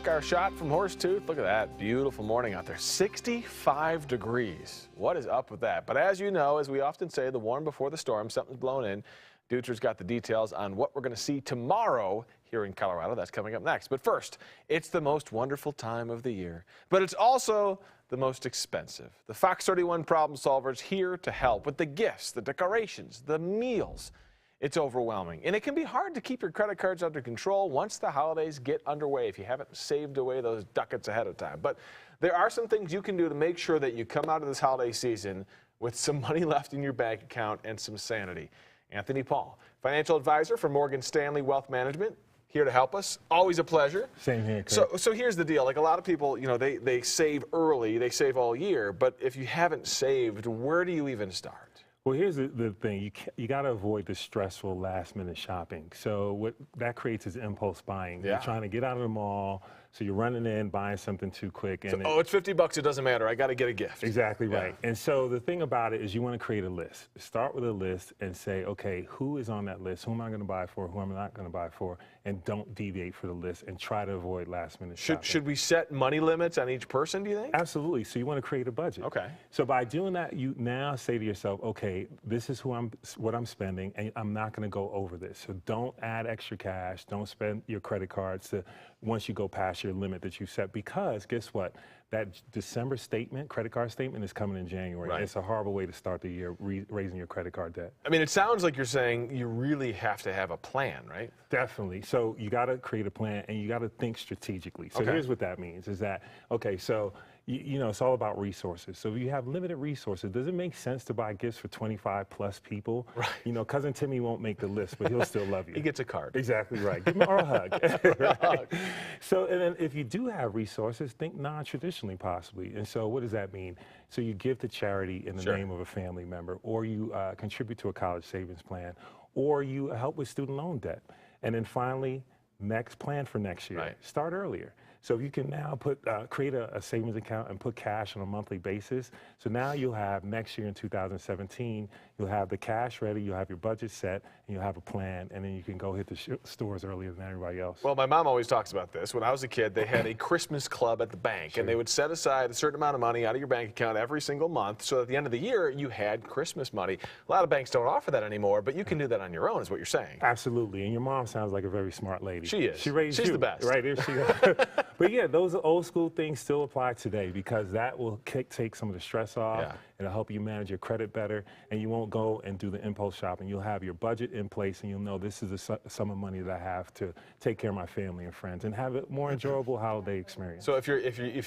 Our shot from Horsetooth. Look at that. Beautiful morning out there. 65 degrees. What is up with that? But as you know, as we often say, the warm before the storm, something's blown in. Dutra's got the details on what we're going to see tomorrow here in Colorado. That's coming up next. But first, it's the most wonderful time of the year. But it's also the most expensive. The Fox 31 Problem Solver's here to help with the gifts, the decorations, the meals. It's overwhelming, and it can be hard to keep your credit cards under control once the holidays get underway if you haven't saved away those ducats ahead of time. But there are some things you can do to make sure that you come out of this holiday season with some money left in your bank account and some sanity. Anthony Paul, financial advisor for Morgan Stanley Wealth Management, here to help us. Always a pleasure. Same here, Kurt. So here's the deal. Like a lot of people, you know, they save early, they save all year, but if you haven't saved, where do you even start? Well, here's the thing. You got to avoid the stressful last-minute shopping. So what that creates is impulse buying. Yeah. You're trying to get out of the mall, so you're running in, buying something too quick. And So, it's $50, it doesn't matter. I got to get a gift. Exactly right. Yeah. And so the thing about it is you want to create a list. Start with a list and say, okay, who is on that list? Who am I going to buy for? Who am I not going to buy for? And don't deviate for the list and try to avoid last-minute shopping. Should we set money limits on each person, do you think? Absolutely. So you want to create a budget. Okay. So by doing that, you now say to yourself, okay, this is what I'm spending, and I'm not going to go over this. So don't add extra cash. Don't spend your credit cards once you go past your limit that you set, because guess what? That December statement, credit card statement, is coming in January. Right. It's a horrible way to start the year, raising your credit card debt. I mean, it sounds like you're saying you really have to have a plan, right? Definitely. So you got to create a plan, and you got to think strategically. So here's what that means is that, okay, so you know, it's all about resources. So if you have limited resources, does it make sense to buy gifts for 25 plus people? Right. You know, Cousin Timmy won't make the list, but he'll still love you. He gets a card. Exactly right. Give him a hug. Right? So, and then if you do have resources, think non-traditionally possibly. And so what does that mean? So you give to charity in the name of a family member, or you contribute to a college savings plan, or you help with student loan debt. And then finally, plan for next year. Right. Start earlier. So you can now create a savings account and put cash on a monthly basis. So now you'll have next year in 2017, you'll have the cash ready, you'll have your budget set, and you'll have a plan, and then you can go hit the stores earlier than everybody else. Well, my mom always talks about this. When I was a kid, they had a Christmas club at the bank, and they would set aside a certain amount of money out of your bank account every single month, so at the end of the year, you had Christmas money. A lot of banks don't offer that anymore, but you can do that on your own, is what you're saying. Absolutely, and your mom sounds like a very smart lady. She is. She raised you. She's the best. Right, there she is. But yeah, those old school things still apply today, because that will take some of the stress off. Yeah. It'll help you manage your credit better, and you won't go and do the impulse shopping. You'll have your budget in place, and you'll know this is the sum of money that I have to take care of my family and friends and have a more enjoyable holiday experience. So if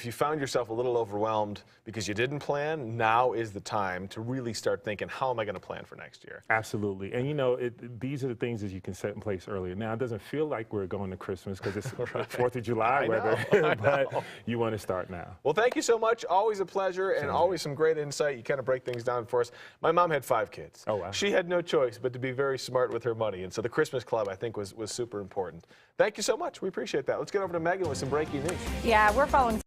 you found yourself a little overwhelmed because you didn't plan, now is the time to really start thinking, how am I going to plan for next year? Absolutely. And you know, these are the things that you can set in place earlier. Now, it doesn't feel like we're going to Christmas because it's 4th of July weather, but you want to start now. Well, thank you so much. Always a pleasure, and always some great insight. You kind of break things down for us. My mom had 5 kids. Oh, wow. She had no choice but to be very smart with her money, and so the Christmas Club, I think, was super important. Thank you so much. We appreciate that. Let's get over to Megan with some breaking news. Yeah, we're following